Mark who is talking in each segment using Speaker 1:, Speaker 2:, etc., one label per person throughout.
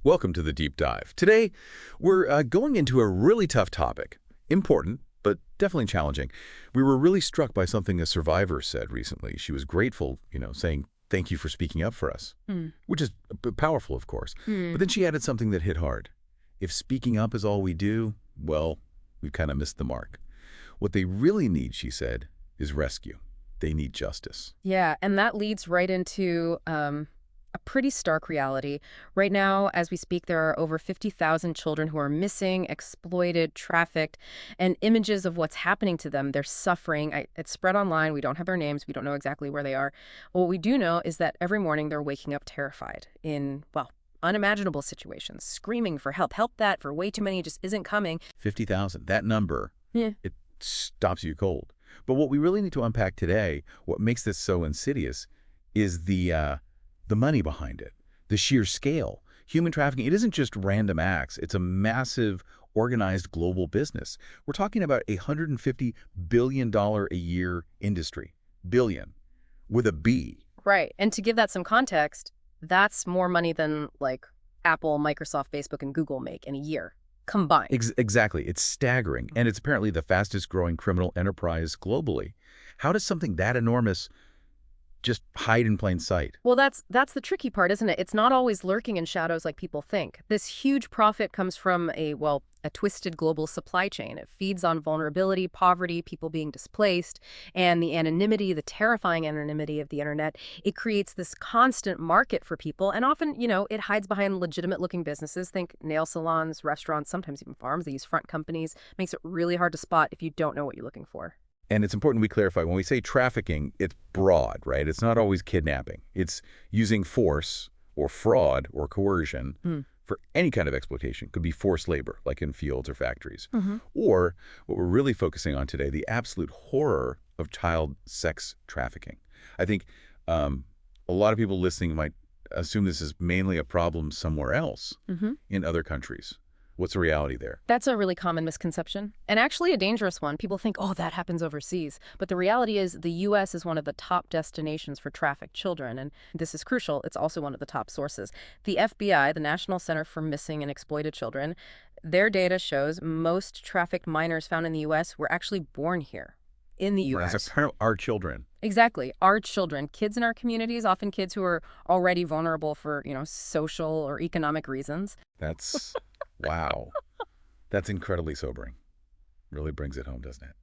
Speaker 1: Welcome to the Deep Dive. Today, we're going into a really tough topic. Important, but definitely challenging. We were really struck by something a survivor said recently. She was grateful, saying, "Thank you for speaking up for us," which is powerful, of course. But then she added something that hit hard. If speaking up is all we do, well, we've kind of missed the mark. What they really need, she said, is rescue. They need justice.
Speaker 2: Yeah, and that leads right into a pretty stark reality. Right now, as we speak, there are over 50,000 children who are missing, exploited, trafficked, and images of what's happening to them. They're suffering. It's spread online. We don't have their names. We don't know exactly where they are. What we do know is that every morning they're waking up terrified in, well, unimaginable situations, screaming for help. Help that for way too many just isn't coming.
Speaker 1: 50,000, that number,
Speaker 2: Yeah.
Speaker 1: it stops you cold. But what we really need to unpack today, what makes this so insidious, is the money behind it, the sheer scale. Human trafficking, it isn't just random acts. It's a massive, organized global business. We're talking about a $150 billion a year industry. Billion, with a B.
Speaker 2: Right. And to give that some context, that's more money than like Apple, Microsoft, Facebook, and Google make in a year combined.
Speaker 1: Exactly. It's staggering. And it's apparently the fastest growing criminal enterprise globally. How does something that enormous just hide in plain sight?
Speaker 2: Well, that's the tricky part, isn't it? It's not always lurking in shadows like people think. This huge profit comes from a twisted global supply chain. It feeds on vulnerability, poverty, people being displaced, and the anonymity, the terrifying anonymity of the internet. It creates this constant market for people, and often, it hides behind legitimate-looking businesses. Think nail salons, restaurants, sometimes even farms. They use front companies. Makes it really hard to spot if you don't know what you're looking for.
Speaker 1: And it's important we clarify, when we say trafficking, it's broad, right? It's not always kidnapping. It's using force or fraud or coercion for any kind of exploitation. Could be forced labor, like in fields or factories. Or what we're really focusing on today, the absolute horror of child sex trafficking. I think a lot of people listening might assume this is mainly a problem somewhere else in other countries. What's the reality there?
Speaker 2: That's a really common misconception, and actually a dangerous one. People think, oh, that happens overseas. But the reality is the U.S. is one of the top destinations for trafficked children, and this is crucial. It's also one of the top sources. The FBI, the National Center for Missing and Exploited Children, their data shows most trafficked minors found in the U.S. were actually born here, in the U.S.
Speaker 1: As our children.
Speaker 2: Exactly. Our children, kids in our communities, often kids who are already vulnerable for, social or economic reasons.
Speaker 1: That's... wow. That's incredibly sobering. Really brings it home, doesn't it?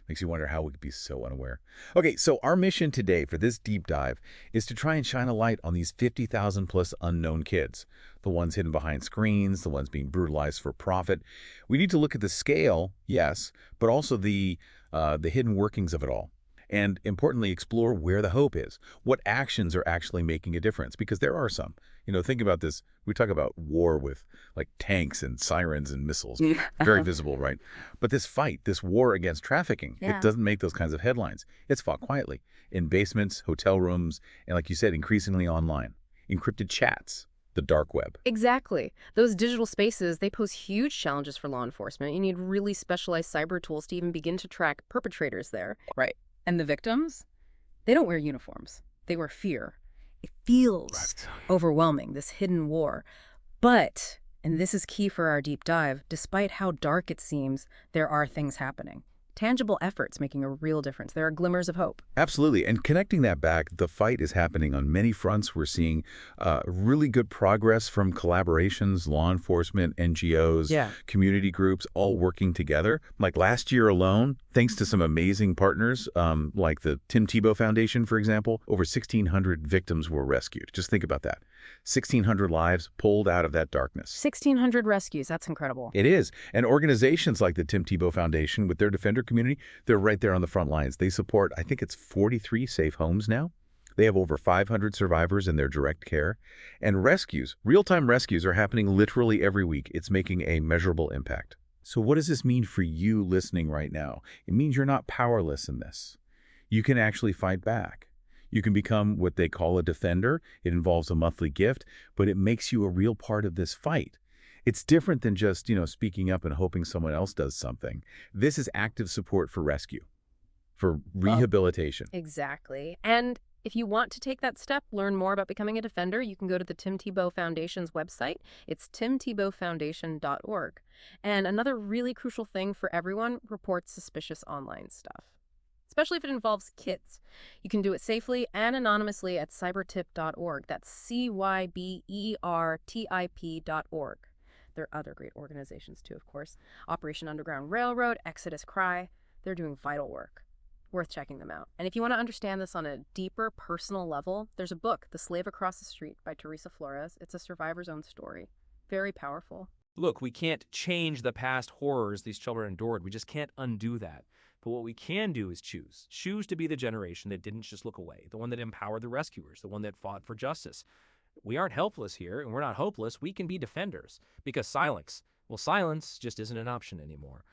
Speaker 1: Makes you wonder how we could be so unaware. Okay, so our mission today for this deep dive is to try and shine a light on these 50,000 plus unknown kids, the ones hidden behind screens, the ones being brutalized for profit. We need to look at the scale, yes, but also the hidden workings of it all. And importantly, explore where the hope is, what actions are actually making a difference, because there are some. Think about this. We talk about war with like tanks and sirens and missiles.
Speaker 2: Yeah.
Speaker 1: Very visible, right? But this fight, this war against trafficking,
Speaker 2: Yeah.
Speaker 1: it doesn't make those kinds of headlines. It's fought quietly in basements, hotel rooms, and like you said, increasingly online. Encrypted chats, the dark web.
Speaker 2: Exactly. Those digital spaces, they pose huge challenges for law enforcement. You need really specialized cyber tools to even begin to track perpetrators there. Right. And the victims, they don't wear uniforms. They wear fear. It feels overwhelming, this hidden war. But, and this is key for our deep dive, despite how dark it seems, there are things happening. Tangible efforts making a real difference. There are glimmers of hope.
Speaker 1: Absolutely. And connecting that back, the fight is happening on many fronts. We're seeing really good progress from collaborations, law enforcement, NGOs, community groups, all working together. Like last year alone, thanks to some amazing partners, like the Tim Tebow Foundation, for example, over 1,600 victims were rescued. Just think about that. 1,600 lives pulled out of that darkness.
Speaker 2: 1,600 rescues. That's incredible.
Speaker 1: It is. And organizations like the Tim Tebow Foundation with their Defender community, they're right there on the front lines. They support, I think it's 43 safe homes now. They have over 500 survivors in their direct care. And rescues, real-time rescues, are happening literally every week. It's making a measurable impact. So what does this mean for you listening right now? It means you're not powerless in this. You can actually fight back. You can become what they call a defender. It involves a monthly gift, but it makes you a real part of this fight. It's different than just, speaking up and hoping someone else does something. This is active support for rescue, for rehabilitation.
Speaker 2: Exactly. And If you want to take that step, learn more about becoming a defender, you can go to the Tim Tebow Foundation's website. It's timtebowfoundation.org. And another really crucial thing for everyone, report suspicious online stuff, especially if it involves kids. You can do it safely and anonymously at cybertip.org. That's cybertip.org. There are other great organizations too, of course. Operation Underground Railroad, Exodus Cry. They're doing vital work. Worth checking them out. And if you want to understand this on a deeper, personal level, there's a book, The Slave Across the Street by Theresa Flores. It's a survivor's own story. Very powerful.
Speaker 3: Look, we can't change the past horrors these children endured. We just can't undo that. But what we can do is choose. Choose to be the generation that didn't just look away, the one that empowered the rescuers, the one that fought for justice. We aren't helpless here, and we're not hopeless. We can be defenders. Because silence, well, silence just isn't an option anymore.